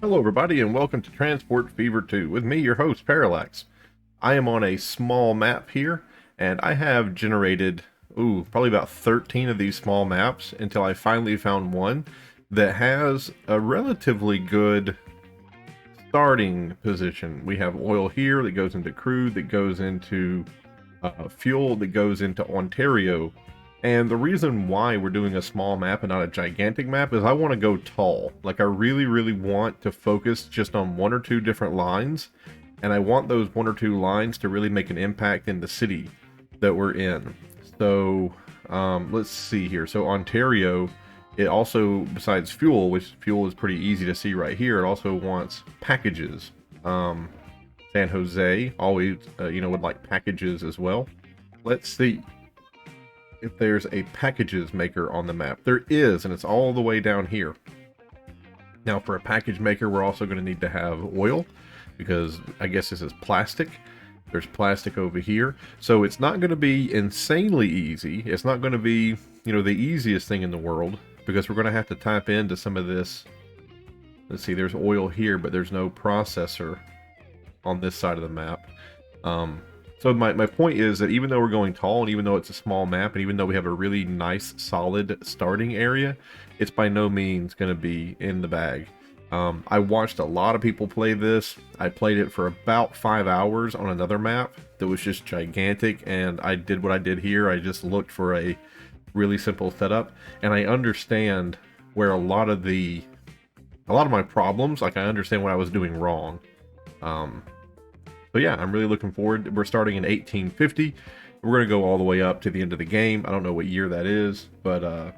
Hello everybody and welcome to Transport Fever 2 with me, your host, Parallax. I am on a small map here and I have generated, probably about 13 of these small maps until I finally found one that has a relatively good starting position. We have oil here that goes into crude, that goes into fuel, that goes into Ontario. And the reason why we're doing a small map and not a gigantic map is I want to go tall. Like I really want to focus just on one or two different lines. And I want those one or two lines to really make an impact in the city that we're in. So let's see here. So Ontario, it also, besides fuel, which fuel is pretty easy to see right here, it also wants packages. San Jose always, would like packages as well. Let's see if there's a packages maker on the map. There is, and it's all the way down here. Now for a package maker, we're also going to need to have oil, because I guess this is plastic. There's plastic over here. So it's not going to be insanely easy. It's not going to be, the easiest thing in the world, because we're going to have to tap into some of this. Let's see, there's oil here, but there's no processor on this side of the map. So my point is that even though we're going tall, and even though it's a small map, and even though we have a really nice, solid starting area, it's by no means going to be in the bag. I watched a lot of people play this. I played it for about 5 hours on another map that was just gigantic, and I did what I did here. I just looked for a really simple setup, and I understand where a lot of my problems, like I understand what I was doing wrong. So yeah, I'm really looking forward. We're starting in 1850. We're going to go all the way up to the end of the game. I don't know what year that is, but I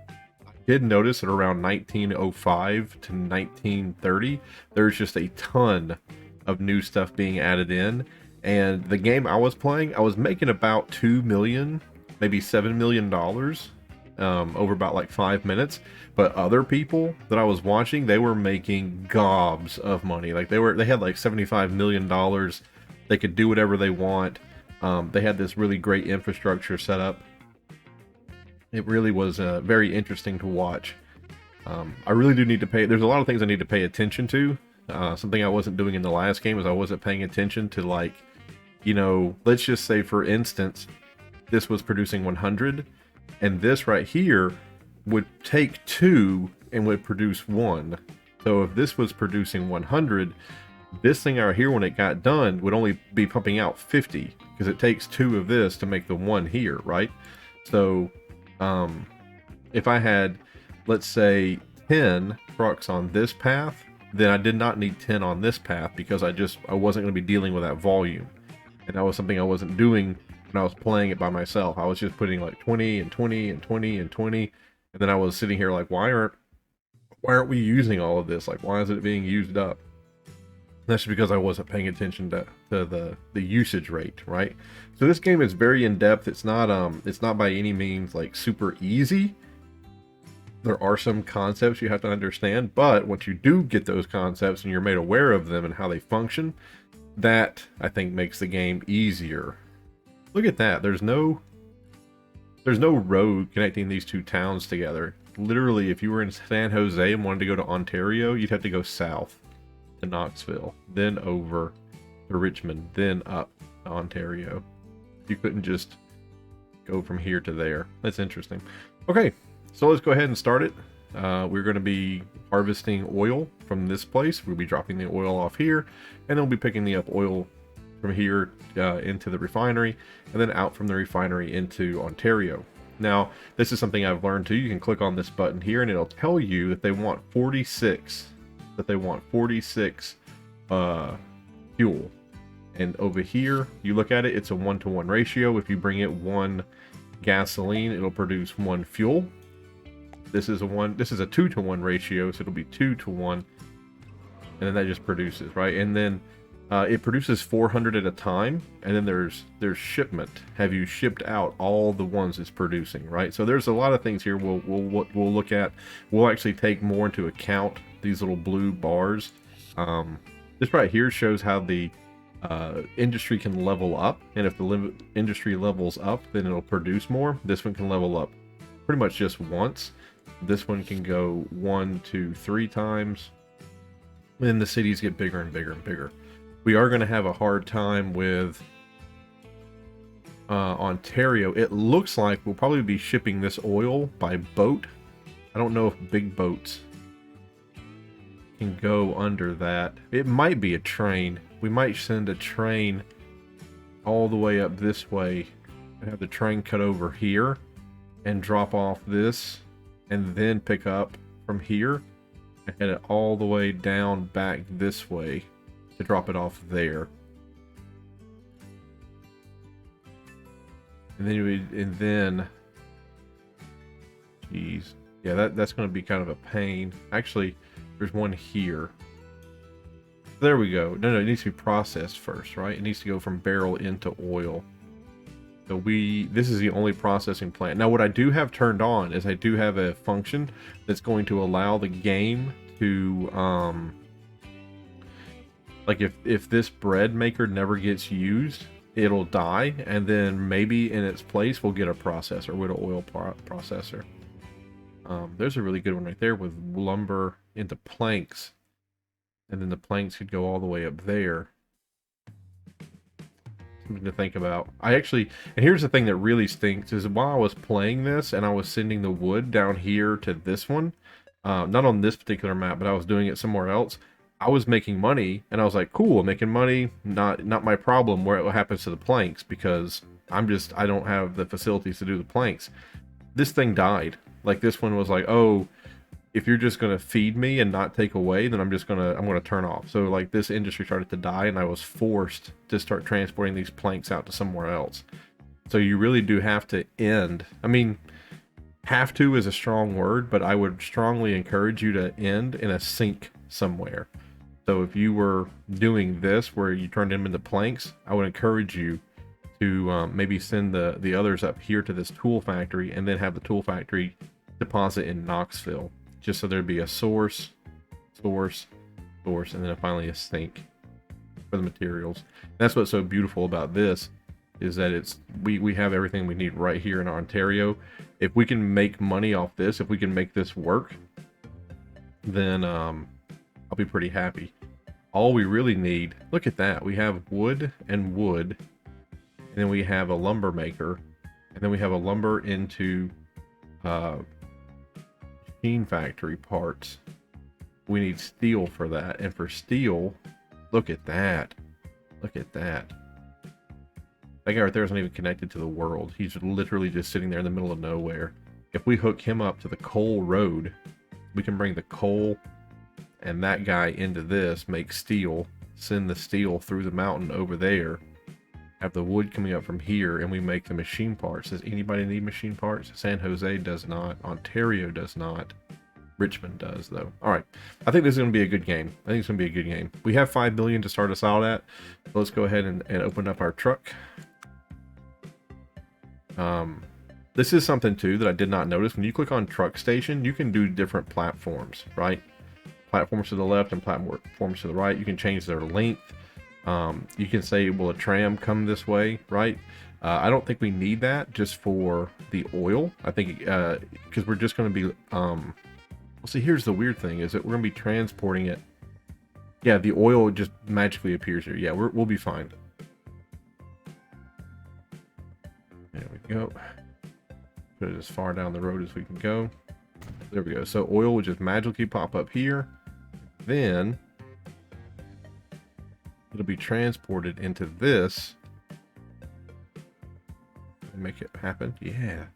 did notice that around 1905 to 1930, there's just a ton of new stuff being added in. And the game I was playing, I was making about $2 million, maybe $7 million over about like 5 minutes. But other people that I was watching, they were making gobs of money. Like they had like $75 million. They could do whatever they want. They had this really great infrastructure set up. It really was very interesting to watch. I really do need to pay. There's a lot of things I need to pay attention to. Something I wasn't doing in the last game is I wasn't paying attention to, like, let's just say, for instance, this was producing 100, and this right here would take 2 and would produce 1. So if this was producing 100, this thing out here, when it got done, would only be pumping out 50, because it takes 2 of this to make the 1 here, right? So if I had, let's say, 10 trucks on this path, then I did not need 10 on this path, because I wasn't going to be dealing with that volume. And that was something I wasn't doing when I was playing it by myself. I was just putting like 20 and 20 and 20 and 20, and then I was sitting here like, why aren't we using all of this? Like, why is it being used up? That's because I wasn't paying attention to the usage rate, right? So this game is very in-depth. It's not by any means like super easy. There are some concepts you have to understand, but once you do get those concepts and you're made aware of them and how they function, that I think makes the game easier. Look at that. There's no road connecting these two towns together. Literally, if you were in San Jose and wanted to go to Ontario, you'd have to go south to Knoxville, then over to Richmond, then up to Ontario. You couldn't just go from here to there. That's interesting. Okay, so let's go ahead and start it. We're going to be harvesting oil from this place. We'll be dropping the oil off here, and then we'll be picking up oil from here into the refinery, and then out from the refinery into Ontario. Now, this is something I've learned too. You can click on this button here, and it'll tell you that they want 46 fuel. And over here, you look at it, it's a 1-to-1 ratio. If you bring it 1 gasoline, it'll produce 1 fuel. This is a 2-to-1 ratio, so it'll be 2-to-1, and then that just produces, right? And then it produces 400 at a time, and then there's shipment. Have you shipped out all the ones it's producing, right? So there's a lot of things here we'll look at. We'll actually take more into account these little blue bars. This right here shows how the industry can level up, and if the industry levels up, then it'll produce more. This one can level up pretty much just once. This one can go 1, 2, 3 times. And then the cities get bigger and bigger and bigger. We are going to have a hard time with Ontario. It looks like we'll probably be shipping this oil by boat. I don't know if big boats can go under that. It might be a train. We might send a train all the way up this way and have the train cut over here and drop off this and then pick up from here and head it all the way down back this way to drop it off there. And then geez, yeah, that's going to be kind of a pain. Actually, there's one here. There we go. No, it needs to be processed first, right? It needs to go from barrel into oil. So this is the only processing plant. Now, what I do have turned on is I do have a function that's going to allow the game to, like if this bread maker never gets used, it'll die, and then maybe in its place we'll get a processor with an oil processor. There's a really good one right there with lumber into planks, and then the planks could go all the way up there. Something to think about. And here's the thing that really stinks, is while I was playing this and I was sending the wood down here to this one, not on this particular map, but I was doing it somewhere else, I was making money, and I was like, cool, making money, not my problem what happens to the planks, because I don't have the facilities to do the planks. This thing died. Like, this one was like, oh, if you're just going to feed me and not take away, then I'm going to turn off. So, like, this industry started to die, and I was forced to start transporting these planks out to somewhere else. So you really do have to end. I mean, have to is a strong word, but I would strongly encourage you to end in a sink somewhere. So if you were doing this where you turned them into planks, I would encourage you to maybe send the others up here to this tool factory, and then have the tool factory deposit in Knoxville, just so there'd be a source, and then finally a sink for the materials. That's what's so beautiful about this, is that we have everything we need right here in Ontario. If we can make money off this, if we can make this work, then I'll be pretty happy. All we really need, look at that, we have wood, and then we have a lumber maker, and then we have a lumber into machine factory parts. We need steel for that, and for steel, look at that. That guy right there isn't even connected to the world. He's literally just sitting there in the middle of nowhere. If we hook him up to the coal road, we can bring the coal and that guy into this, make steel, send the steel through the mountain over there, have the wood coming up from here, and we make the machine parts. Does anybody need machine parts? San Jose does not. Ontario does not. Richmond does, though. All right. I think this is going to be a good game. We have 5 million to start us out at. So let's go ahead and open up our truck. This is something, too, that I did not notice. When you click on Truck Station, you can do different platforms, right? Platforms to the left and platforms to the right. You can change their length. You can say, will a tram come this way, right? I don't think we need that just for the oil. I think because we're just going to be well, see, here's the weird thing, is that we're going to be transporting it. Yeah, the oil just magically appears here. Yeah, we'll be fine. There we go. Put it as far down the road as we can go. There we go. So oil will just magically pop up here. Then it'll be transported into this. Make it happen. Yeah.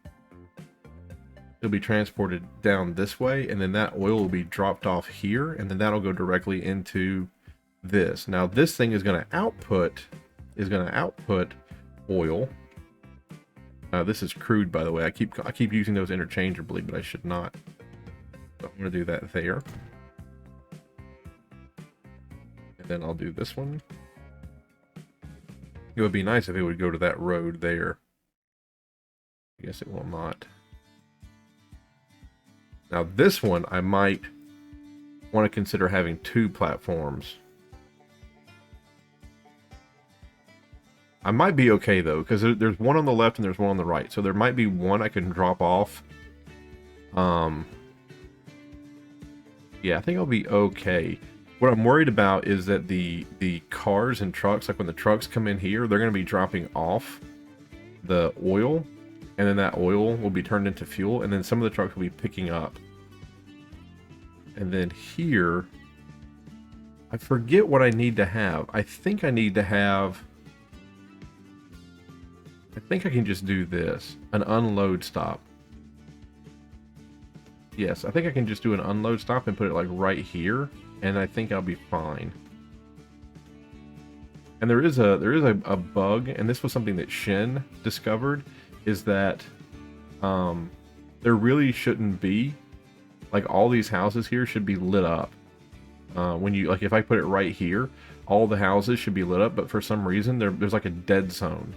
It'll be transported down this way, and then that oil will be dropped off here, and then that'll go directly into this. Now this thing is going to output oil. This is crude, by the way. I keep using those interchangeably, but I should not. So I'm going to do that there. And then I'll do this one. It would be nice if it would go to that road there. I guess it will not. Now this one, I might want to consider having 2 platforms. I might be okay though, because there's one on the left and there's one on the right. So there might be one I can drop off. Yeah, I think I'll be okay. What I'm worried about is that the cars and trucks, like when the trucks come in here, they're going to be dropping off the oil, and then that oil will be turned into fuel, and then some of the trucks will be picking up. And then here, I forget what I need to have. I think I need to have... I think I can just do this. An unload stop. Yes, I think I can just do an unload stop and put it like right here, and I think I'll be fine. And there is a bug, and this was something that Shin discovered, is that there really shouldn't be, like, all these houses here should be lit up. When you, like, if I put it right here, all the houses should be lit up, but for some reason there's like a dead zone,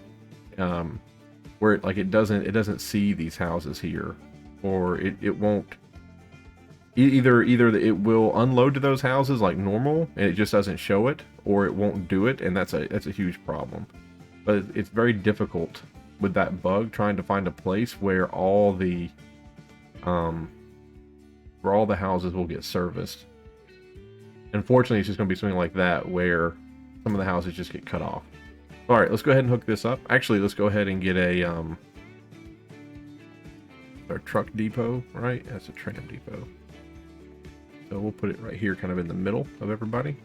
where it doesn't see these houses here, or it won't. Either it will unload to those houses like normal and it just doesn't show it, or it won't do it, and that's a huge problem. But it's very difficult with that bug, trying to find a place where all the houses will get serviced. Unfortunately, it's just going to be something like that where some of the houses just get cut off. All right, let's go ahead and hook this up. Actually, let's go ahead and get our truck depot, right? That's a tram depot. So we'll put it right here, kind of in the middle of everybody.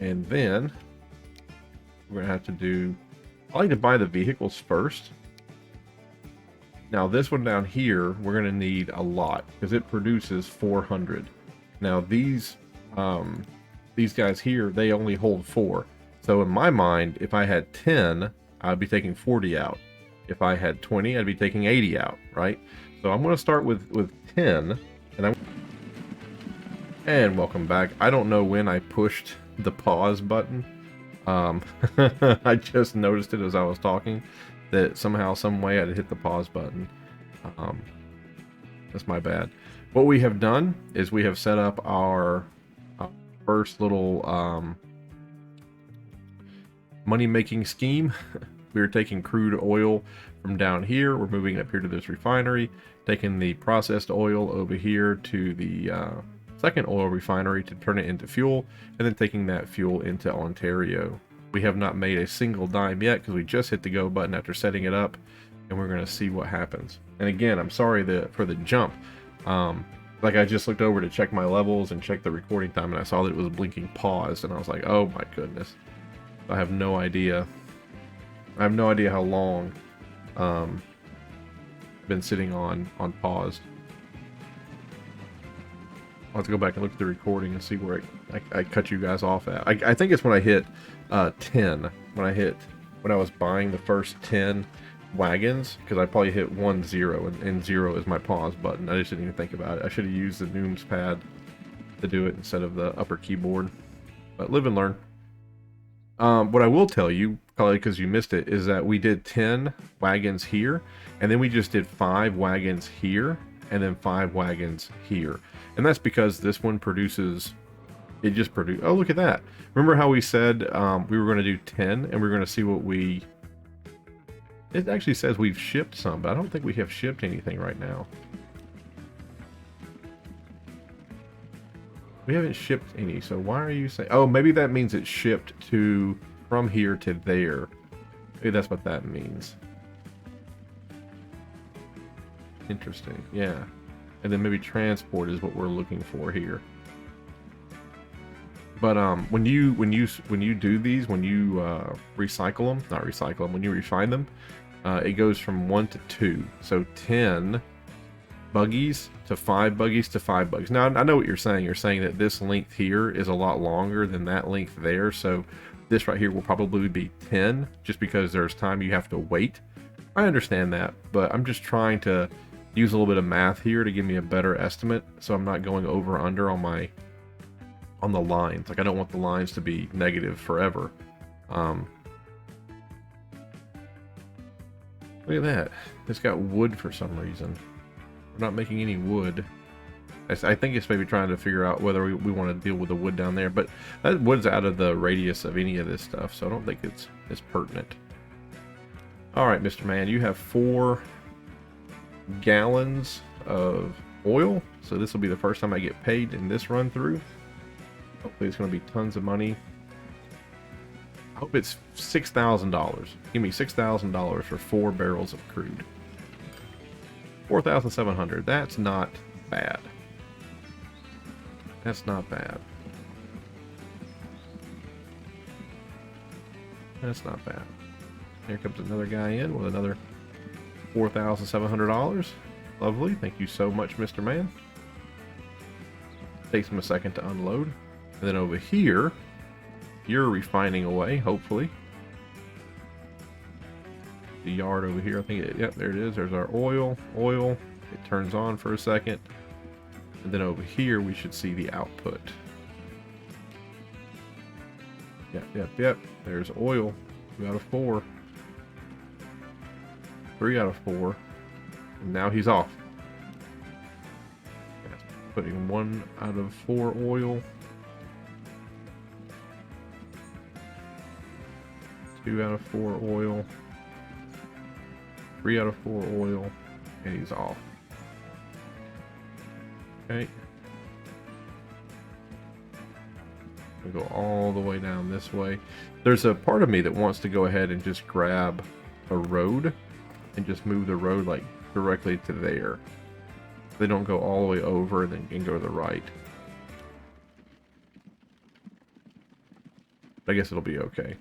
And then we're going to have to do... I like to buy the vehicles first. Now this one down here, we're going to need a lot, because it produces 400. Now these guys here, they only hold 4. So in my mind, if I had 10, I'd be taking 40 out. If I had 20, I'd be taking 80 out, right? So I'm going to start with 10, and welcome back. I don't know when I pushed the pause button. I just noticed it as I was talking, that somehow, some way, I'd hit the pause button. That's my bad. What we have done is we have set up our first little money-making scheme. We are taking crude oil from down here. We're moving it up here to this refinery, taking the processed oil over here to the second oil refinery to turn it into fuel, and then taking that fuel into Ontario. We have not made a single dime yet because we just hit the go button after setting it up, and we're going to see what happens. And again, I'm sorry for the jump. Like, I just looked over to check my levels and check the recording time, and I saw that it was blinking pause, and I was like, oh my goodness. I have no idea. I have no idea how long I've been sitting on paused. I'll have to go back and look at the recording and see where I cut you guys off at. I think it's when I hit 10. When I was buying the first 10 wagons, because I probably hit 0 and 0 is my pause button. I just didn't even think about it. I should have used the Nooms pad to do it instead of the upper keyboard. But live and learn. What I will tell you, probably because you missed it, is that we did 10 wagons here, and then we just did 5 wagons here, and then 5 wagons here. And that's because this one produces... It just produced... Oh, look at that. Remember how we said we were going to do 10, and we were going to see what we... It actually says we've shipped some, but I don't think we have shipped anything right now. We haven't shipped any, so why are you saying... Oh, maybe that means it's shipped from here to there. Maybe that's what that means. Interesting, yeah. And then maybe transport is what we're looking for here. But when you do these, when you when you refine them, it goes from 1 to 2. So 10 buggies to 5 buggies to 5 buggies. Now I know what you're saying. You're saying that this length here is a lot longer than that length there. So this right here will probably be 10, just because there's time you have to wait. I understand that, but I'm just trying to use a little bit of math here to give me a better estimate, so I'm not going over or under on the lines. Like, I don't want the lines to be negative forever. Look at that. It's got wood for some reason. We're not making any wood. I think it's maybe trying to figure out whether we want to deal with the wood down there, but that wood's out of the radius of any of this stuff, so I don't think it's pertinent. Alright, Mr. Man, you have 4 gallons of oil. So this will be the first time I get paid in this run through. Hopefully it's going to be tons of money. I hope it's $6,000. Give me $6,000 for 4 barrels of crude. 4,700. That's not bad. That's not bad. That's not bad. Here comes another guy in with another $4,700. Lovely. Thank you so much, Mr. Man. Takes him a second to unload. And then over here, you're refining away, hopefully. The yard over here, I think, yep, there it is. There's our oil. It turns on for a second. And then over here, we should see the output. Yep. There's oil. 2 out of 4. 3 out of 4. And now he's off. Putting 1 out of 4 oil. 2 out of 4 oil. 3 out of 4 oil. And he's off. Okay. We'll go all the way down this way. There's a part of me that wants to go ahead and just grab a road and just move the road like directly to there. They don't go all the way over and then go to the right. I guess it'll be okay.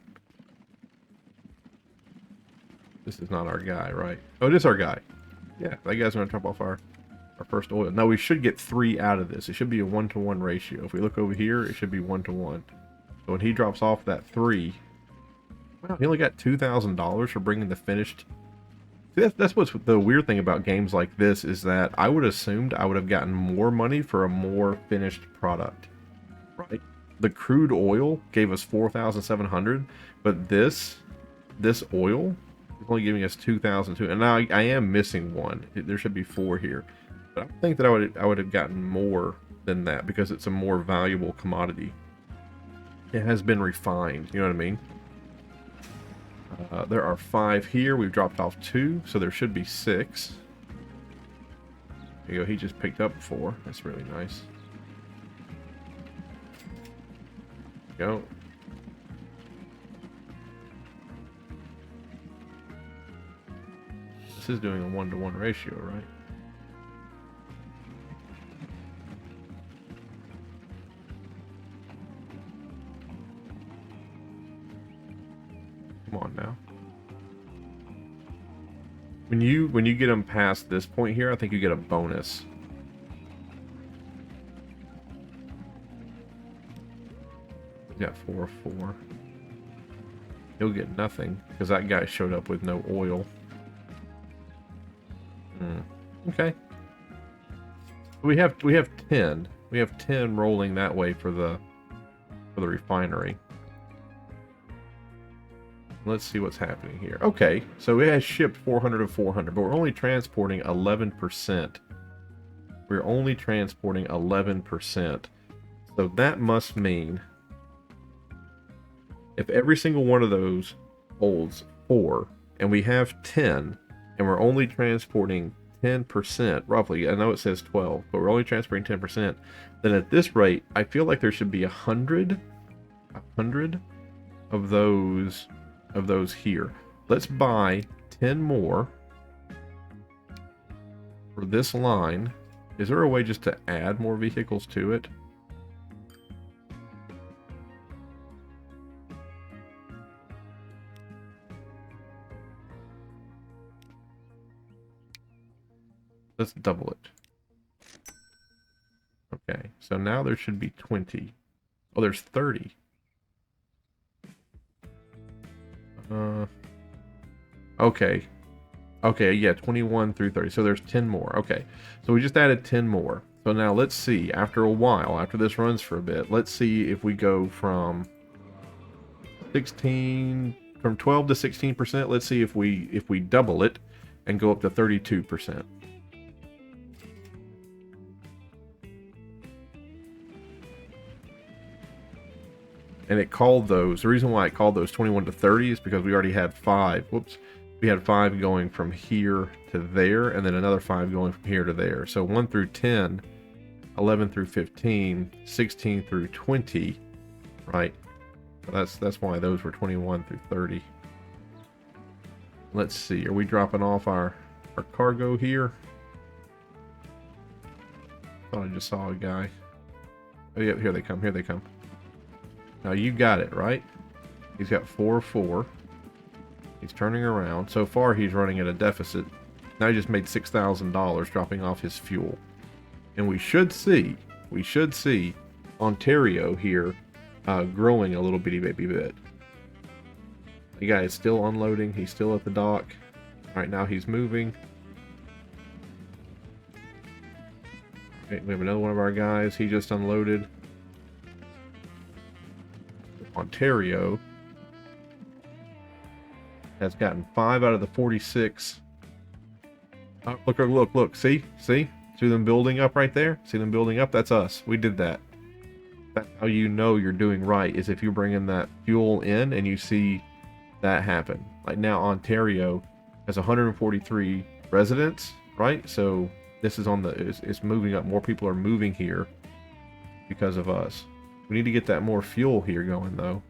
This is not our guy, right? Oh, it is our guy. Yeah, that guy's going to drop off our first oil. Now, we should get 3 out of this. It should be a 1-to-1 ratio. If we look over here, it should be 1-to-1. So when he drops off that 3... Wow, he only got $2,000 for bringing the finished... See, that's what's the weird thing about games like this, is that I would assumed I would have gotten more money for a more finished product. Right? The crude oil gave us 4,700, but this oil is only giving us 2,200. And now I am missing 1. There should be 4 here. But I think that I would have gotten more than that because it's a more valuable commodity. It has been refined, you know what I mean? There are 5 here. We've dropped off 2, so there should be 6. There you go. He just picked up 4. That's really nice. There you go. This is doing a 1-to-1 ratio, right? Come on now. When you get them past this point here, I think you get a bonus. Got 4 of 4. He'll get nothing because that guy showed up with no oil. Okay. We have 10. We have 10 rolling that way for the refinery. Let's see what's happening here. Okay, so it has shipped 400 of 400, but we're only transporting 11%. We're only transporting 11%. So that must mean if every single one of those holds 4, and we have 10, and we're only transporting 10%, roughly, I know it says 12, but we're only transporting 10%, then at this rate, I feel like there should be 100 of those here. Let's buy 10 more for this line. Is there a way just to add more vehicles to it? Let's double it. Okay, so now there should be 20. Oh, there's 30. Okay. Okay, yeah, 21 through 30. So there's 10 more. Okay. So we just added 10 more. So now let's see, after a while, after this runs for a bit, let's see if we go from 12 to 16%. Let's see if we double it and go up to 32%. And it called those, the reason why it called those 21 to 30 is because we already had 5. Whoops. we had 5 going from here to there, and then another 5 going from here to there. So 1 through 10, 11 through 15, 16 through 20, right? So that's why those were 21 through 30. Let's see, are we dropping off our cargo here? Thought I just saw a guy. Oh, yeah, here they come, here they come. Now you got it, right? He's got 4-4. He's turning around. So far, he's running at a deficit. Now he just made $6,000 dropping off his fuel. And we should see Ontario here growing a little bitty baby bit. The guy is still unloading. He's still at the dock. Right now he's moving. Okay, we have another one of our guys. He just unloaded. Ontario has gotten 5 out of the 46. Oh, look. See them building up right there? See them building up? That's us. We did that. That's how you know you're doing right, is if you bring in that fuel in and you see that happen. Like now Ontario has 143 residents, right? So this is on the, it's moving up. More people are moving here because of us. We need to get that more fuel here going though.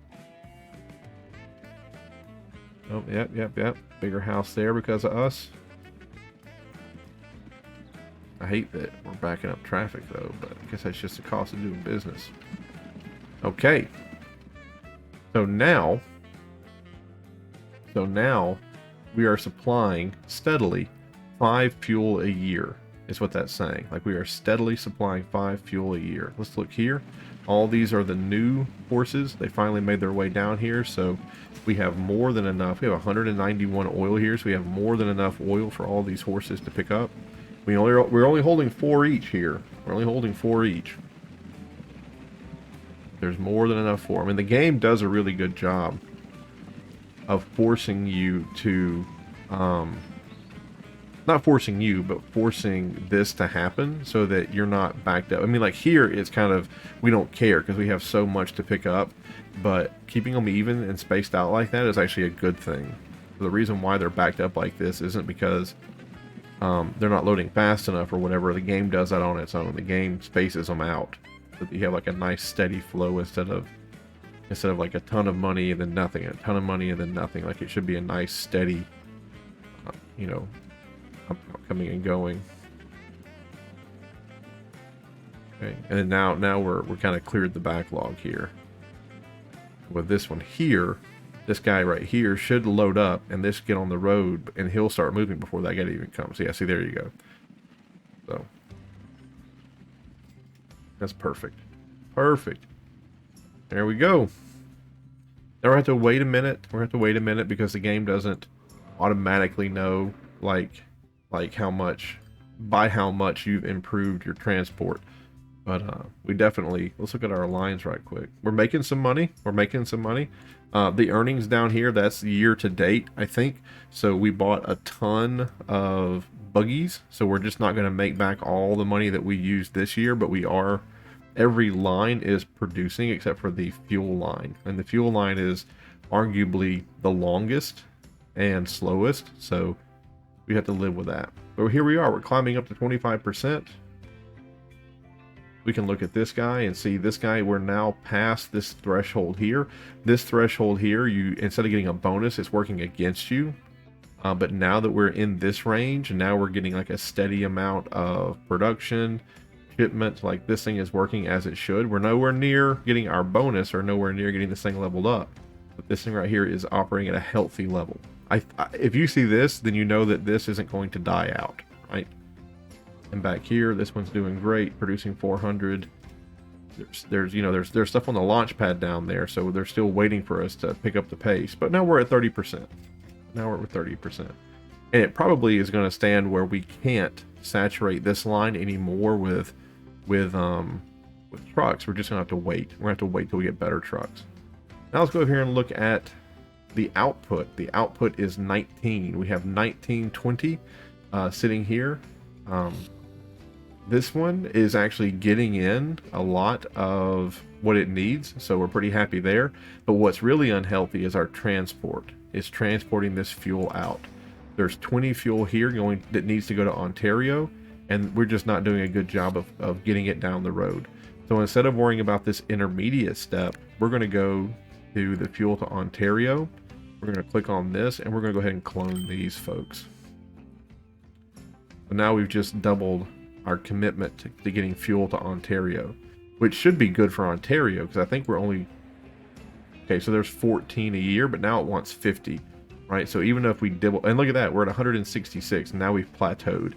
Oh, yep. Bigger house there because of us. I hate that we're backing up traffic though, but I guess that's just the cost of doing business. Okay. So now we are supplying steadily 5 fuel a year is what that's saying. Like we are steadily supplying 5 fuel a year. Let's look here. All these are the new horses. They finally made their way down here, so we have more than enough. We have 191 oil here, so we have more than enough oil for all these horses to pick up. We're only holding 4 each here. We're only holding 4 each. There's more than enough for them. And the game does a really good job of forcing you to, not forcing you, but forcing this to happen so that you're not backed up. I mean, like here, it's kind of, we don't care because we have so much to pick up, but keeping them even and spaced out like that is actually a good thing. The reason why they're backed up like this isn't because they're not loading fast enough or whatever. The game does that on its own. The game spaces them out so that you have like a nice steady flow instead of like a ton of money and then nothing, a ton of money and then nothing. Like it should be a nice steady, you know, coming and going. Okay, and then now we're kind of cleared the backlog here. With this one here, this guy right here should load up and this get on the road and he'll start moving before that guy even comes. Yeah, see, there you go. So that's perfect. Perfect. There we go. Now we have to wait a minute. We're going to have to wait a minute because the game doesn't automatically know like how much, by how much you've improved your transport. But we definitely, let's look at our lines right quick. We're making some money. We're making some money. The earnings down here, that's year to date, I think. So we bought a ton of buggies. So we're just not going to make back all the money that we used this year, but we are, every line is producing except for the fuel line. And the fuel line is arguably the longest and slowest. So we have to live with that. But here we are. We're climbing up to 25%. We can look at this guy and see this guy, we're now past this threshold here. This threshold here, you, instead of getting a bonus, it's working against you. But now that we're in this range, and now we're getting like a steady amount of production, shipments, like this thing is working as it should. We're nowhere near getting our bonus or nowhere near getting this thing leveled up. But this thing right here is operating at a healthy level. If you see this, then you know that this isn't going to die out, right? And back here, this one's doing great, producing 400. There's stuff on the launch pad down there, so they're still waiting for us to pick up the pace. But now we're at 30%. Now we're at 30%. And it probably is going to stand where we can't saturate this line anymore with trucks. We're just going to have to wait. We're going to have to wait till we get better trucks. Now let's go over here and look at the output. The output is 19. We have 1920 sitting here. This one is actually getting in a lot of what it needs, so we're pretty happy there. But what's really unhealthy is our transport. It's transporting this fuel out. There's 20 fuel here going that needs to go to Ontario, and we're just not doing a good job of getting it down the road. So instead of worrying about this intermediate step, we're going to go to the fuel to Ontario. We're going to click on this, and we're going to go ahead and clone these folks. So now we've just doubled our commitment to getting fuel to Ontario, which should be good for Ontario, because I think we're only... Okay, so there's 14 a year, but now it wants 50, right? So even if we double... And look at that, we're at 166, and now we've plateaued,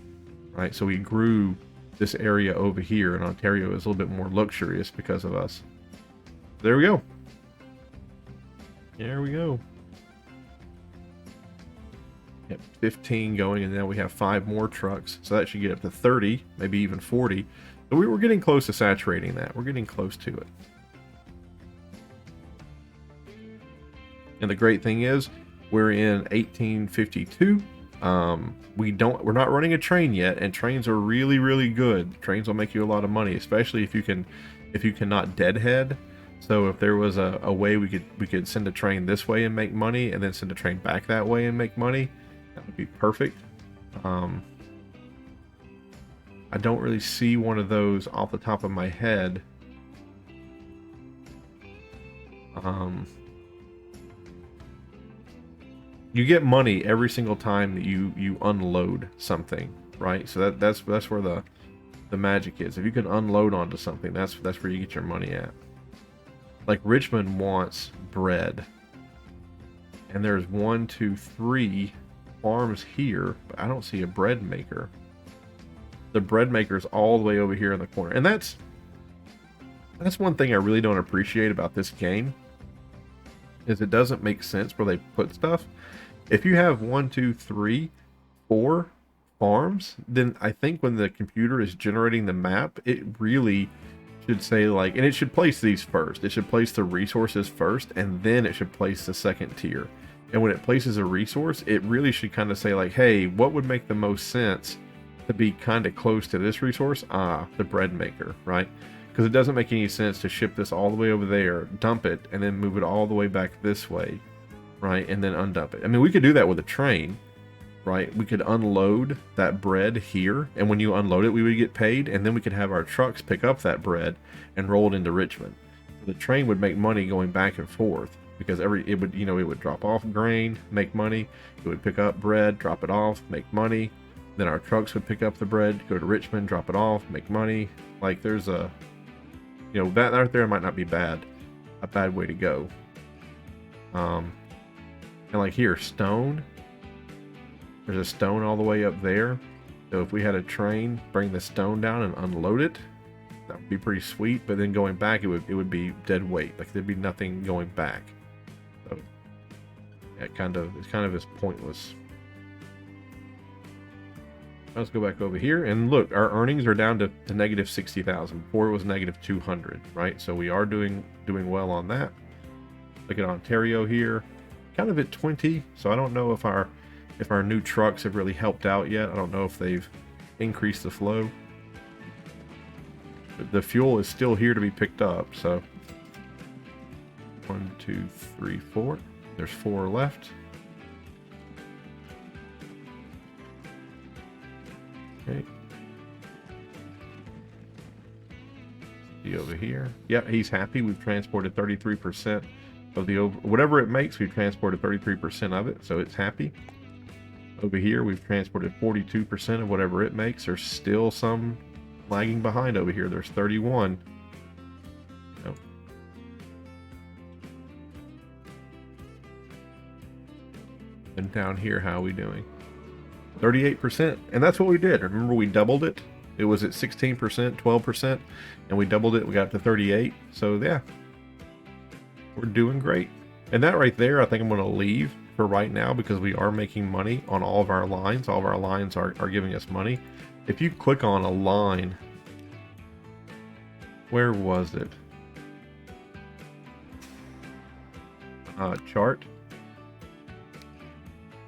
right? So we grew this area over here, and Ontario is a little bit more luxurious because of us. There we go. There we go. Yep, 15 going, and now we have 5 more trucks, so that should get up to 30, maybe even 40. So we were getting close to saturating that. We're getting close to it. And the great thing is, we're in 1852. We're not running a train yet, and trains are really, really good. Trains will make you a lot of money, especially if you cannot deadhead. So if there was a way we could send a train this way and make money, and then send a train back that way and make money, that would be perfect. I don't really see one of those off the top of my head. You get money every single time that you unload something, right? So that's where the magic is. If you can unload onto something, that's where you get your money at. Like Richmond wants bread, and there's 1, 2, 3 farms here, but I don't see a bread maker. The bread maker is all the way over here in the corner, and that's one thing I really don't appreciate about this game, is it doesn't make sense where they put stuff. If you have 1, 2, 3, 4 farms, then I think when the computer is generating the map, it really should say, like, and it should place these first. It should place the resources first, and then it should place the second tier. And when it places a resource, it really should kind of say, like, hey, what would make the most sense to be kind of close to this resource? The bread maker, right? Because it doesn't make any sense to ship this all the way over there, dump it, and then move it all the way back this way, right? And then undump it. I mean, we could do that with a train, right? We could unload that bread here, and when you unload it, we would get paid, and then we could have our trucks pick up that bread and roll it into Richmond. The train would make money going back and forth, because it would drop off grain, make money. It would pick up bread, drop it off, make money. Then our trucks would pick up the bread, go to Richmond, drop it off, make money. Like, there's that right there might not be a bad way to go. And like here, stone. There's a stone all the way up there. So if we had a train bring the stone down and unload it, that would be pretty sweet. But then going back, it would be dead weight. Like, there'd be nothing going back. So yeah, it's kind of is pointless. Let's go back over here, and look, our earnings are down to negative 60,000. Before it was negative 200, right? So we are doing well on that. Look at Ontario here, kind of at 20. So I don't know if our new trucks have really helped out yet. I don't know if they've increased the flow. But the fuel is still here to be picked up. So 1, 2, 3, 4. There's 4 left. Okay. See over here. Yeah, he's happy. We've transported 33% of whatever it makes. We've transported 33% of it, so it's happy. Over here, we've transported 42% of whatever it makes. There's still some lagging behind over here. There's 31. Nope. And down here, how are we doing? 38%, and that's what we did. Remember, we doubled it. It was at 16%, 12%, and we doubled it. We got to 38. So yeah, we're doing great. And that right there, I think I'm going to leave for right now, because we are making money on all of our lines. All of our lines are giving us money. If you click on a line, where was it? Chart.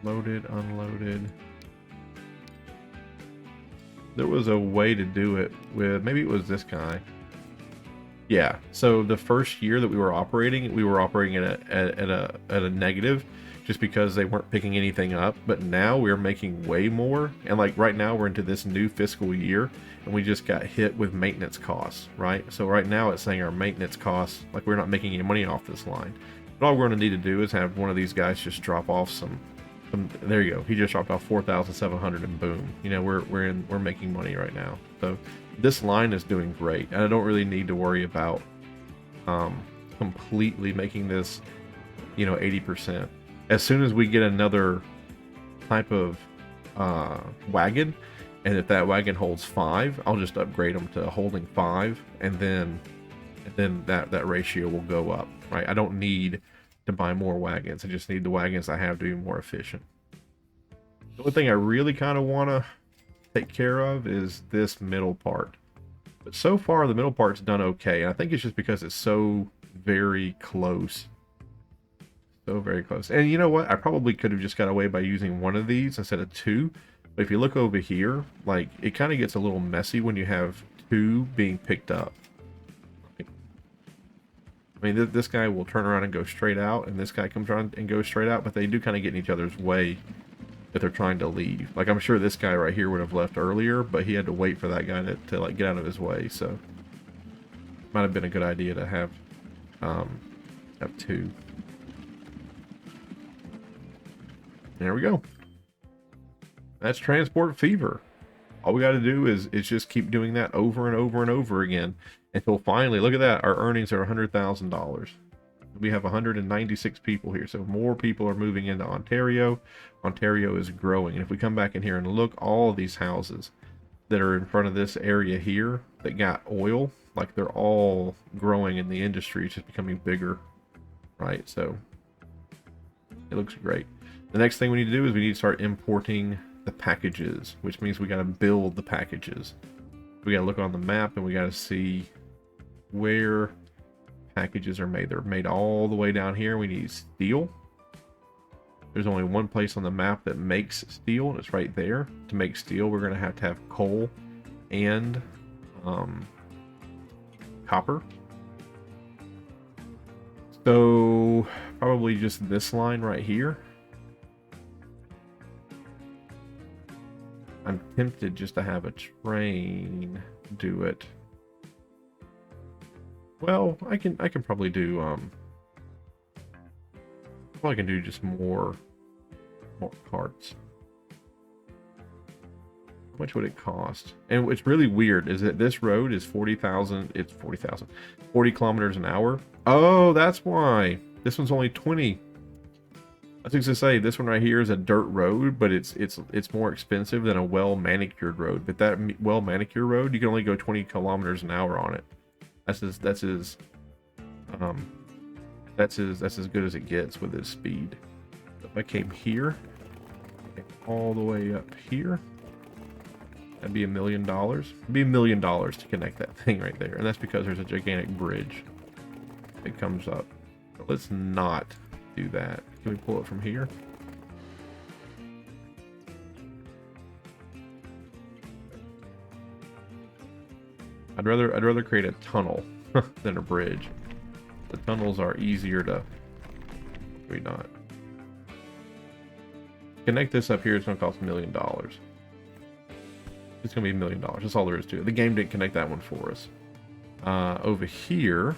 Loaded, unloaded. There was a way to do it with, maybe it was this guy. Yeah, so the first year that we were operating at a negative, just because they weren't picking anything up. But now we're making way more. And like right now we're into this new fiscal year and we just got hit with maintenance costs, right? So right now it's saying our maintenance costs, like we're not making any money off this line. But all we're going to need to do is have one of these guys just drop off some there you go. He just dropped off 4,700 and boom. You know, we're making money right now. So this line is doing great. And I don't really need to worry about completely making this, you know, 80%. As soon as we get another type of wagon, and if that wagon holds 5, I'll just upgrade them to holding 5, and then that ratio will go up, right? I don't need to buy more wagons. I just need the wagons I have to be more efficient. The only thing I really kind of want to take care of is this middle part. But so far, the middle part's done okay. And I think it's just because it's so very close. So very close. And you know what? I probably could have just got away by using one of these instead of 2. But if you look over here, like, it kind of gets a little messy when you have 2 being picked up. I mean, this guy will turn around and go straight out, and this guy comes around and goes straight out, but they do kind of get in each other's way if they're trying to leave. Like, I'm sure this guy right here would have left earlier, but he had to wait for that guy to like, get out of his way, so might have been a good idea to have 2. There we go. That's transport fever. All we got to do is just keep doing that over and over and over again until finally, look at that, our earnings are $100,000. We have 196 people here, so more people are moving into Ontario. Ontario is growing, and if we come back in here and look, all of these houses that are in front of this area here that got oil, like, they're all growing, and the industry is just becoming bigger, right? So it looks great. The next thing we need to do is we need to start importing the packages, which means we got to build the packages. We got to look on the map and we got to see where packages are made. They're made all the way down here. We need steel. There's only one place on the map that makes steel, and it's right there. To make steel, we're going to have coal and copper. So probably just this line right here. I'm tempted just to have a train do it. Well, I can probably do I can do just more carts. How much would it cost? And what's really weird is that this road is 40,000. It's 40,000, 40 kilometers an hour. Oh, that's why this one's only 20. I was going to say, this one right here is a dirt road, but it's more expensive than a well-manicured road. But that well-manicured road, you can only go 20 kilometers an hour on it. That's as good as it gets with its speed. If I came here, all the way up here, that'd be $1 million. It'd be $1 million to connect that thing right there, and that's because there's a gigantic bridge that comes up. But let's not do that. Can we pull it from here? I'd rather create a tunnel than a bridge. The tunnels are easier to... Maybe not. Connect this up here, it's gonna cost $1 million. It's gonna be $1 million. That's all there is to it. The game didn't connect that one for us. Over here,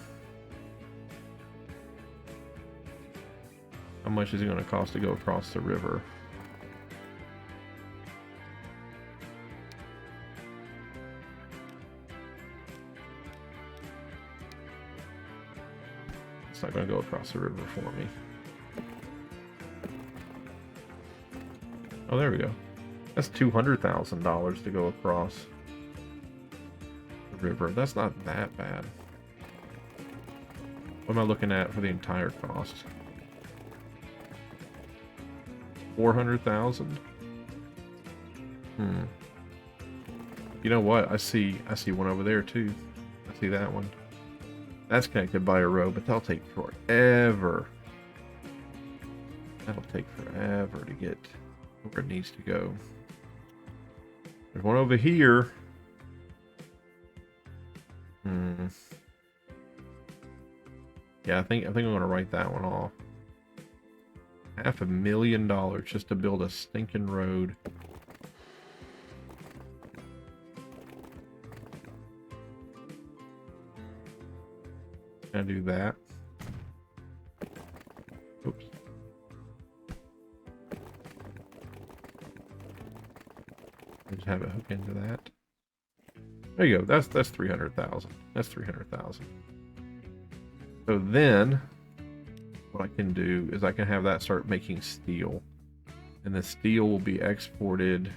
how much is it gonna cost to go across the river? It's not gonna go across the river for me. Oh, there we go. That's $200,000 to go across the river. That's not that bad. What am I looking at for the entire cost? 400,000. You know what? I see one over there too. I see that one. That's connected by a road, but that'll take forever. That'll take forever to get where it needs to go. There's one over here. Yeah, I think I'm gonna write that one off. $500,000 just to build a stinking road. Can I do that? Oops. Just have it hook into that. There you go. That's 300,000. That's 300,000. So then, what I can do is I can have that start making steel, and the steel will be exported.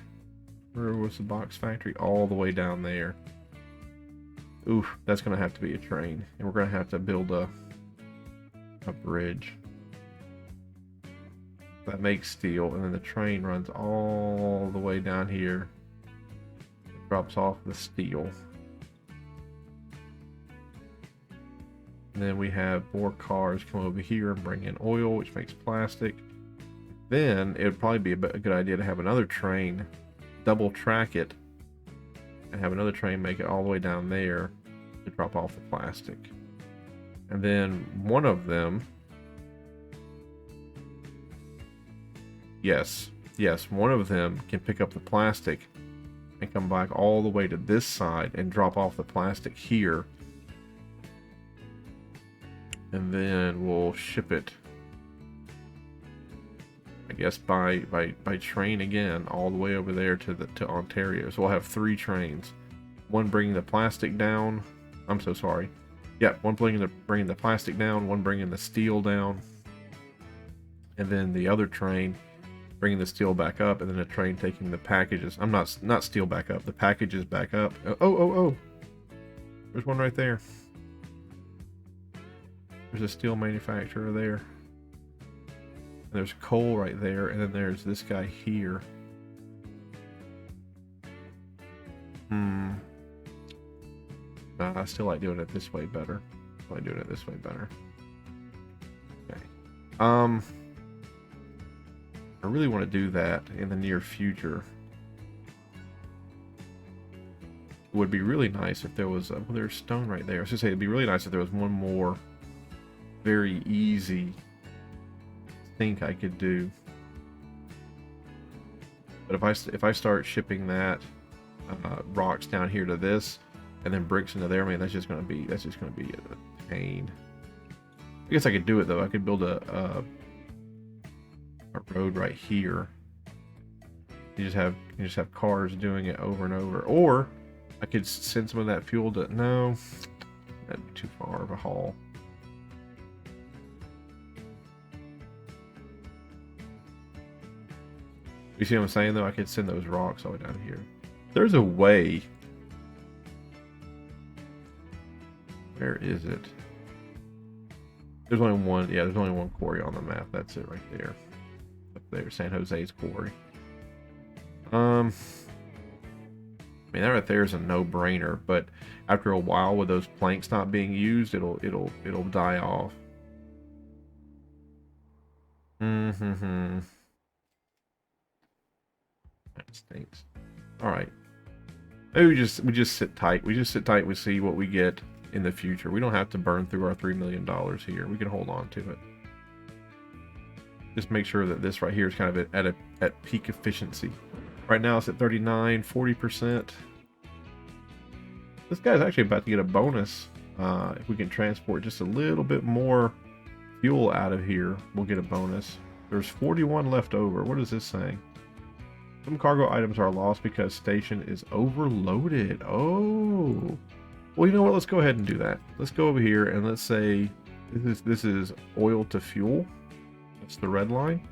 Where was the box factory? All the way down there. Oof, that's gonna have to be a train, and we're gonna have to build a bridge that makes steel, and then the train runs all the way down here. Drops off the steel. And then we have more cars come over here and bring in oil, which makes plastic. Then it would probably be a good idea to have another train double track it and have another train make it all the way down there to drop off the plastic. And then one of them, yes, one of them can pick up the plastic and come back all the way to this side and drop off the plastic here, and then we'll ship it, I guess, by train again all the way over there to Ontario. So we'll have 3 trains, one bringing the plastic down. I'm so sorry. Yeah, one bringing the plastic down, one bringing the steel down, and then the other train bringing the steel back up, and then a train taking the packages. I'm not steel back up, the packages back up. Oh, there's one right there. There's a steel manufacturer there, and there's coal right there, and then there's this guy here. I still like doing it this way better. I like doing it this way better. Okay. I really want to do that in the near future. It would be really nice if there was well, there's stone right there. I was gonna say it'd be really nice if there was one more very easy thing I could do. But if I start shipping that rocks down here to this and then bricks into there, man, that's just gonna be a pain. I guess I could do it though. I could build a road right here. You just have cars doing it over and over, or I could send some of that fuel to. No, that'd be too far of a haul. You see what I'm saying though? I could send those rocks all the way down here. There's a way. Where is it? There's only one. Yeah, there's only one quarry on the map. That's it right there. Up there, San Jose's quarry. I mean, that right there is a no-brainer. But after a while, with those planks not being used, it'll die off. That stinks. All right. Maybe we just sit tight. We just sit tight. We see what we get in the future. We don't have to burn through our $3 million here. We can hold on to it. Just make sure that this right here is kind of at peak efficiency. Right now it's at 39, 40%. This guy's actually about to get a bonus. If we can transport just a little bit more fuel out of here, we'll get a bonus. There's 41 left over. What is this saying? Some cargo items are lost because station is overloaded. Oh. Well, you know what? Let's go ahead and do that. Let's go over here and let's say this is oil to fuel. That's the red line.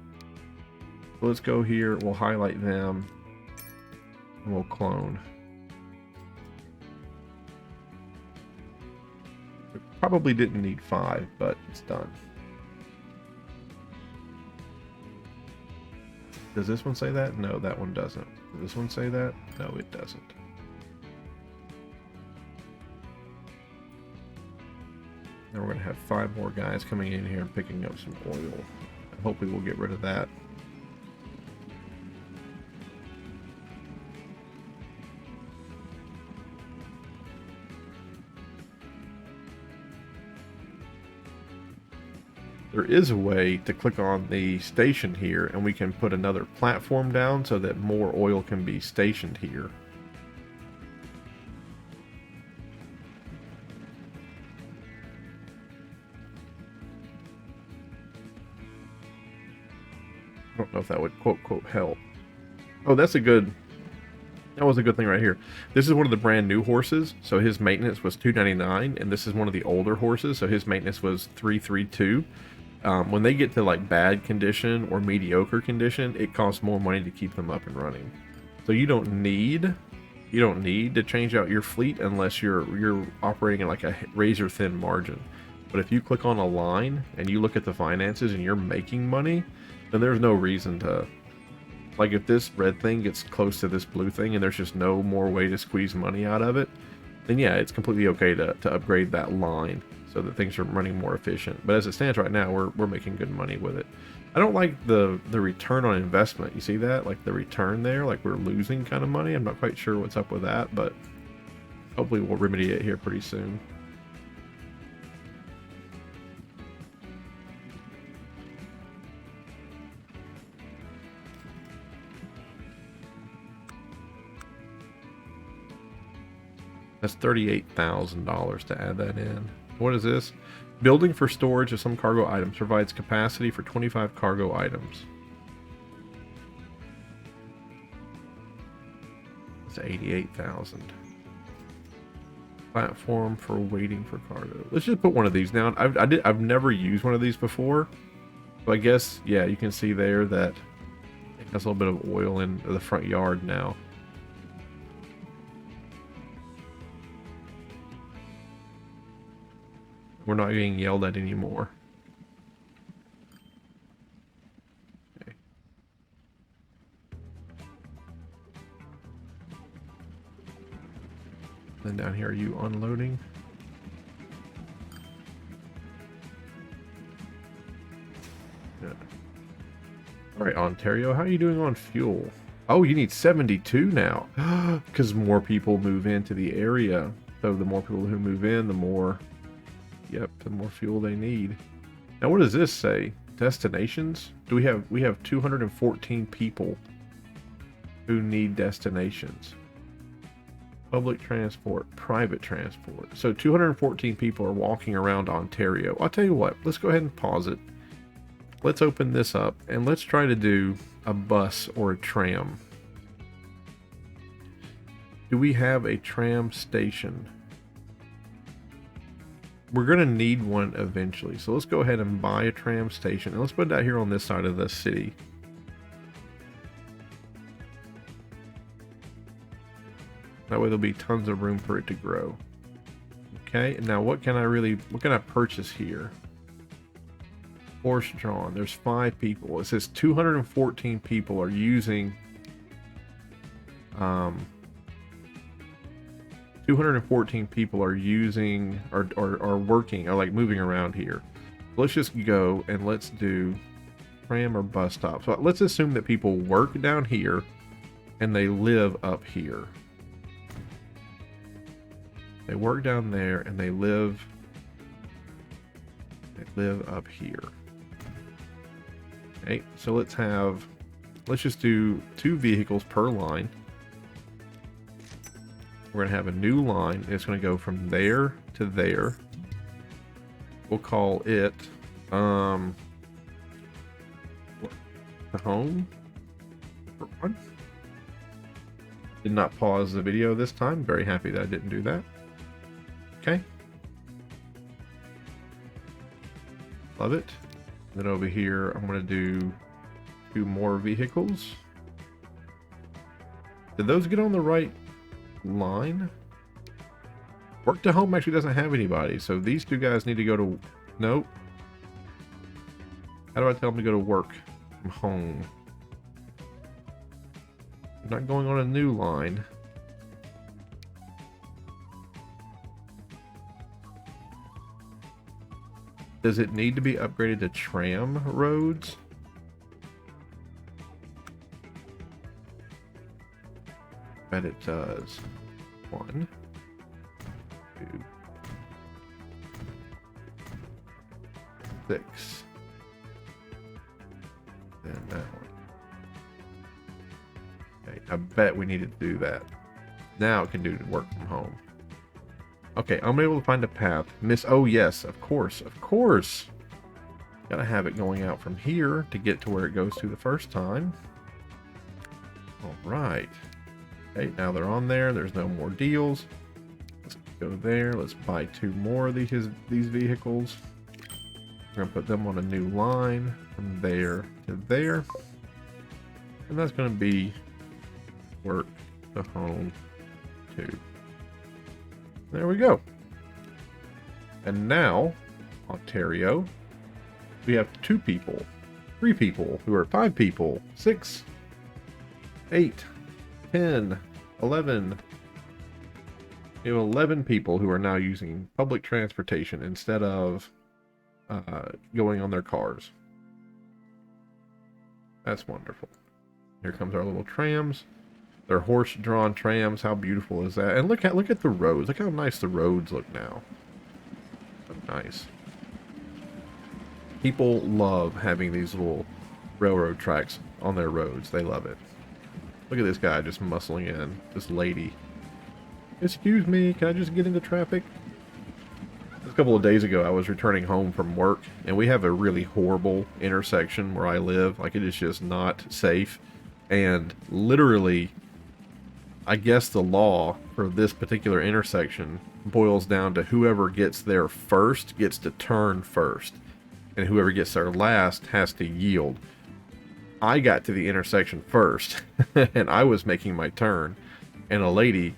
So let's go here. We'll highlight them and we'll clone. We probably didn't need 5, but it's done. Does this one say that? No, that one doesn't. Does this one say that? No, it doesn't. Now we're going to have 5 more guys coming in here and picking up some oil. And hopefully we'll get rid of that. There is a way to click on the station here and we can put another platform down so that more oil can be stationed here. I don't know if that would quote help. Oh, that was a good thing right here. This is one of the brand new horses, so his maintenance was $299, and this is one of the older horses, so his maintenance was $332. When they get to like bad condition or mediocre condition, it costs more money to keep them up and running. So you don't need to change out your fleet unless you're operating in like a razor thin margin. But if you click on a line and you look at the finances and you're making money, then there's no reason to, like, if this red thing gets close to this blue thing and there's just no more way to squeeze money out of it, then yeah, it's completely okay to upgrade that line so that things are running more efficient. But as it stands right now, we're making good money with it. I don't like the return on investment. You see that? Like the return there, like we're losing kind of money. I'm not quite sure what's up with that, but hopefully we'll remedy it here pretty soon. That's $38,000 to add that in. What is this? Building for storage of some cargo items provides capacity for 25 cargo items. It's 88,000. Platform for waiting for cargo. Let's just put one of these down. I've never used one of these before, so I guess yeah, you can see there that it has a little bit of oil in the front yard now. We're not getting yelled at anymore. Okay. Then down here, are you unloading? Yeah. All right, Ontario, how are you doing on fuel? Oh, you need 72 now, because more people move into the area. So the more people who move in, the more... Yep, the more fuel they need. Now, what does this say? Destinations? Do we have 214 people who need destinations. Public transport, private transport. So 214 people are walking around Ontario. I'll tell you what, let's go ahead and pause it. Let's open this up and let's try to do a bus or a tram. Do we have a tram station? We're going to need one eventually. So let's go ahead and buy a tram station. And let's put it out here on this side of the city. That way there'll be tons of room for it to grow. Okay, now what can I purchase here? Horse drawn. There's 5 people. It says 214 people are using 214 people are using are working, are like moving around here. Let's just go and let's do tram or bus stop. So let's assume that people work down here and they live up here. They work down there and they live up here. Okay, so let's just do 2 vehicles per line. We're going to have a new line. And it's going to go from there to there. We'll call it the home. Did not pause the video this time. Very happy that I didn't do that. Okay. Love it. Then over here, I'm going to do 2 more vehicles. Did those get on the right line? Work to home actually doesn't have anybody, so these 2 guys need to go to... Nope. How do I tell them to go to work from home? I'm not going on a new line. Does it need to be upgraded to tram roads? Bet it does. 1, 2, 6. Then that one. Okay, I bet we needed to do that. Now it can do work from home. Okay, I'm able to find a path. Oh yes, of course, of course. Gotta have it going out from here to get to where it goes to the first time. Alright. Okay, now they're on there. There's no more deals. Let's go there. Let's buy 2 more of these vehicles. We're gonna put them on a new line from there to there. And that's gonna be work to home 2. There we go. And now, Ontario, we have 2 people, 3 people, who are 5 people, 6, 8, 10, 11. We have 11 people who are now using public transportation instead of going on their cars. That's wonderful. Here comes our little trams. They're horse-drawn trams. How beautiful is that? And look at the roads. Look how nice the roads look now. So nice. People love having these little railroad tracks on their roads. They love it. Look at this guy just muscling in. This lady. Excuse me, can I just get into traffic? A couple of days ago, I was returning home from work, and we have a really horrible intersection where I live. Like, it is just not safe. And literally, I guess the law for this particular intersection boils down to whoever gets there first gets to turn first. And whoever gets there last has to yield. I got to the intersection first, and I was making my turn. And a lady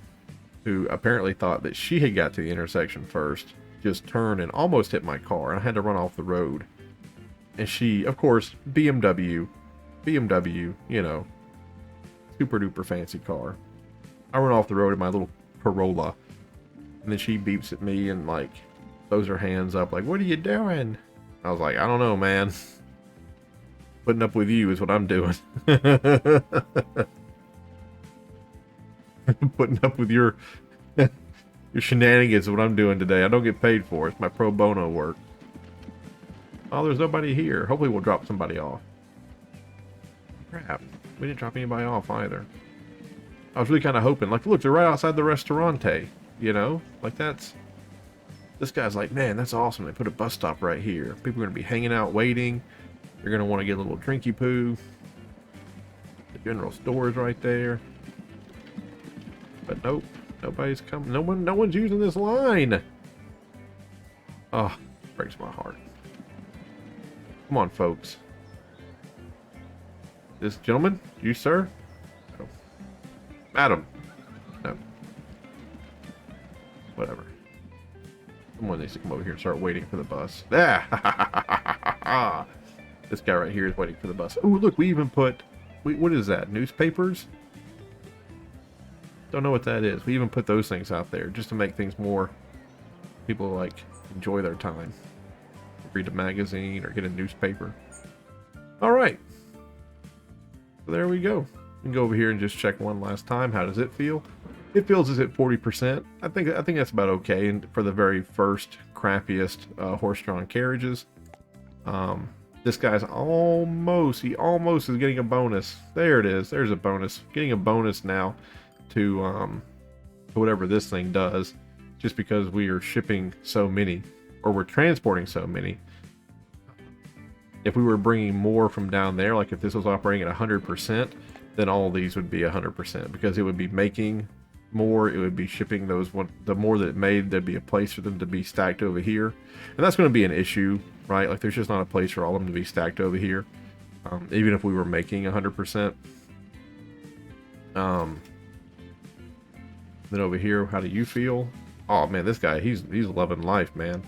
who apparently thought that she had got to the intersection first just turned and almost hit my car, and I had to run off the road. And she, of course, BMW, you know, super duper fancy car. I run off the road in my little Corolla, and then she beeps at me and like throws her hands up like, "What are you doing?" I was like, "I don't know, man. Putting up with you is what I'm doing." Putting up with your shenanigans is what I'm doing today. I don't get paid for it. It's my pro bono work. Oh, there's nobody here. Hopefully we'll drop somebody off. Crap. We didn't drop anybody off either. I was really kind of hoping. Like, look, they're right outside the restaurante. You know? Like, that's... This guy's like, man, that's awesome. They put a bus stop right here. People are going to be hanging out, waiting. They're going to want to get a little drinky poo. The general store's right there. But nope. Nobody's coming. No one's using this line. Oh, breaks my heart. Come on, folks. This gentleman? You, sir? No. Madam. No. Whatever. Someone needs to come over here and start waiting for the bus. Ah! This guy right here is waiting for the bus. Oh, look, we even put... what is that? Newspapers? Don't know what that is. We even put those things out there just to make things more... people, like, enjoy their time. Read a magazine or get a newspaper. Alright. So there we go. We can go over here and just check one last time. How does it feel? It feels as at 40%. I think that's about okay, and for the very first crappiest horse-drawn carriages. This guy's almost is getting a bonus. There it is. There's a bonus. Getting a bonus now to whatever this thing does, just because we are shipping so many, or we're transporting so many. If we were bringing more from down there, like if this was operating at 100%, then all of these would be 100%, because it would be making more, it would be shipping those. The more that it made, there'd be a place for them to be stacked over here, and that's going to be an issue, right? Like, there's just not a place for all of them to be stacked over here, even if we were making 100%. Then over here, how do you feel? Oh man, this guy, he's loving life, man.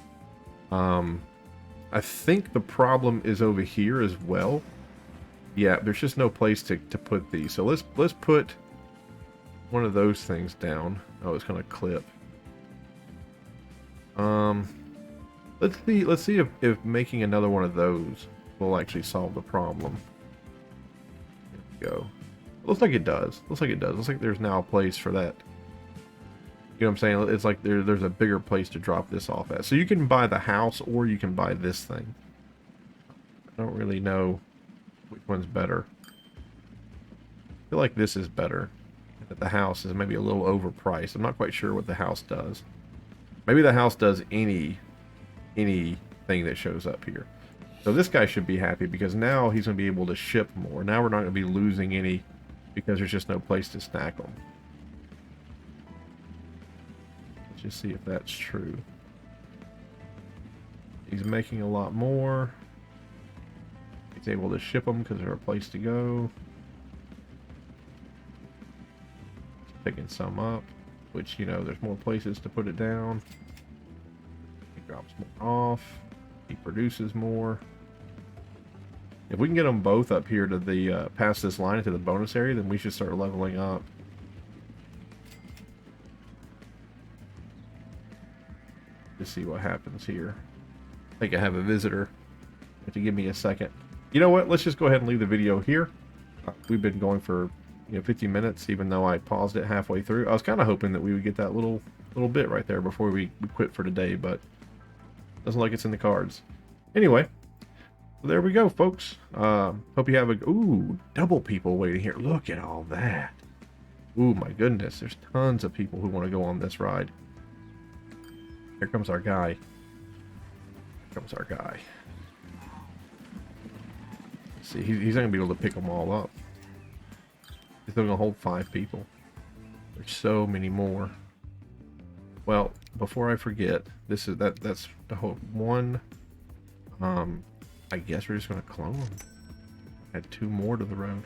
I think the problem is over here as well. Yeah, there's just no place to put these. So let's put one of those things down. Oh, it's gonna clip. Let's see if making another one of those will actually solve the problem. There we go. Looks like it does. Looks like there's now a place for that. You know what I'm saying? It's like there's a bigger place to drop this off at. So you can buy the house, or you can buy this thing. I don't really know which one's better. I feel like this is better. That the house is maybe a little overpriced. I'm not quite sure what the house does. Maybe the house does anything that shows up here. So this guy should be happy because now he's going to be able to ship more. Now we're not going to be losing any because there's just no place to stack them. Let's just see if that's true. He's making a lot more. He's able to ship them because there's a place to go. He's picking some up, which, you know, there's more places to put it down. He drops more off. He produces more. If we can get them both up here to the past this line to the bonus area, then we should start leveling up. Let's see what happens here. I think I have a visitor. You have to give me a second. You know what? Let's just go ahead and leave the video here. We've been going for 50 minutes, even though I paused it halfway through. I was kind of hoping that we would get that little bit right there before we quit for today, but doesn't look like it's in the cards. Anyway, there we go, folks. Hope you have a... Ooh, double people waiting here. Look at all that. Ooh, my goodness. There's tons of people who want to go on this ride. Here comes our guy. Comes our guy. Let's see, he's not gonna be able to pick them all up. He's still gonna hold 5 people. There's so many more. Well, before I forget, that's the whole one. I guess we're just gonna clone them. Add 2 more to the road.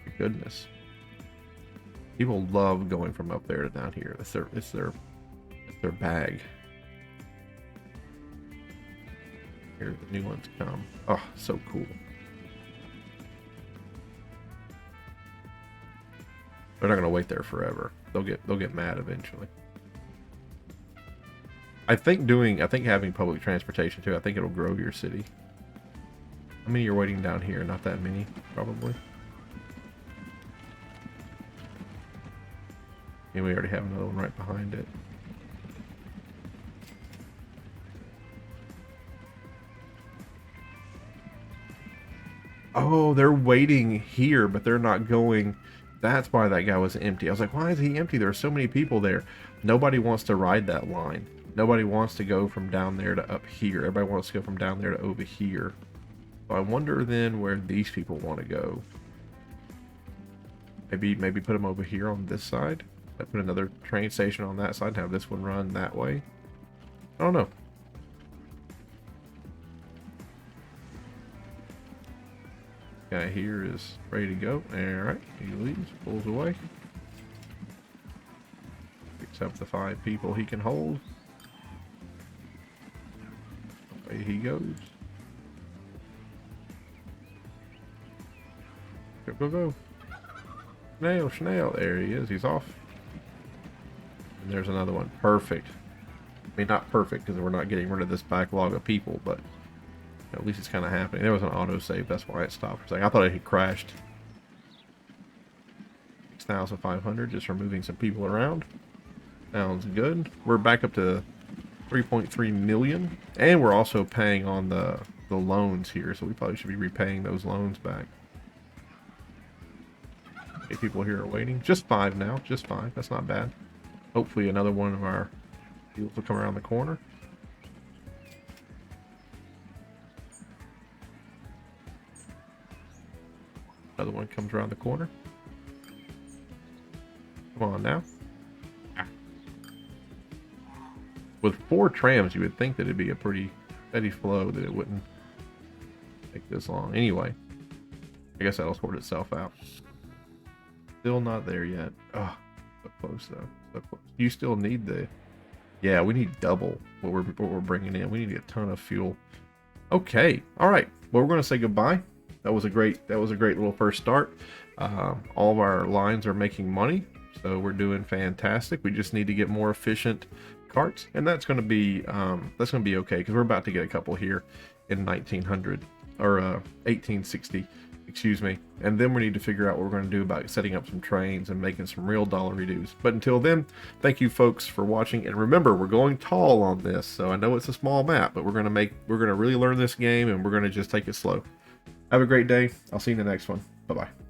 My goodness. People love going from up there to down here. It's their bag. Here the new ones come. Oh, so cool. They're not gonna wait there forever. They'll get mad eventually. I think having public transportation too, I think it'll grow your city. How many are waiting down here? Not that many, probably. And we already have another one right behind it. Oh, they're waiting here, but they're not going. That's why that guy was empty. I was like, why is he empty? There are so many people there. Nobody wants to ride that line. Nobody wants to go from down there to up here. Everybody wants to go from down there to over here. So I wonder then where these people want to go. Maybe put them over here on this side. I put another train station on that side and have this one run that way. I don't know. Guy here is ready to go. Alright, he leaves, pulls away. Picks up the 5 people he can hold. Away he goes. Go, go, go. Snail, snail. There he is. He's off. And there's another one. Perfect. I mean, not perfect because we're not getting rid of this backlog of people, but at least it's kind of happening. There was an autosave. That's why it stopped for a second. I thought it had crashed. 6,500 just for moving some people around. Sounds good. We're back up to 3.3 million. And we're also paying on the loans here, so we probably should be repaying those loans back. 8 people here are waiting. Just 5 now. Just 5. That's not bad. Hopefully another one of our deals will come around the corner. Another one comes around the corner. Come on now. With 4 trams, you would think that it'd be a pretty steady flow, that it wouldn't take this long. Anyway, I guess that'll sort itself out. Still not there yet. Oh, so close though. So close. You still need the... Yeah, we need double what we're bringing in. We need a ton of fuel. Okay, all right. Well, we're going to say goodbye. That was a great little first start. All of our lines are making money, so we're doing fantastic. We just need to get more efficient carts, and that's going to be okay because we're about to get a couple here in 1900 or 1860, excuse me. And then we need to figure out what we're going to do about setting up some trains and making some real dollar dues. But until then, thank you folks for watching, and remember, we're going tall on this. So I know it's a small map, but we're going to really learn this game, and we're going to just take it slow. Have a great day. I'll see you in the next one. Bye-bye.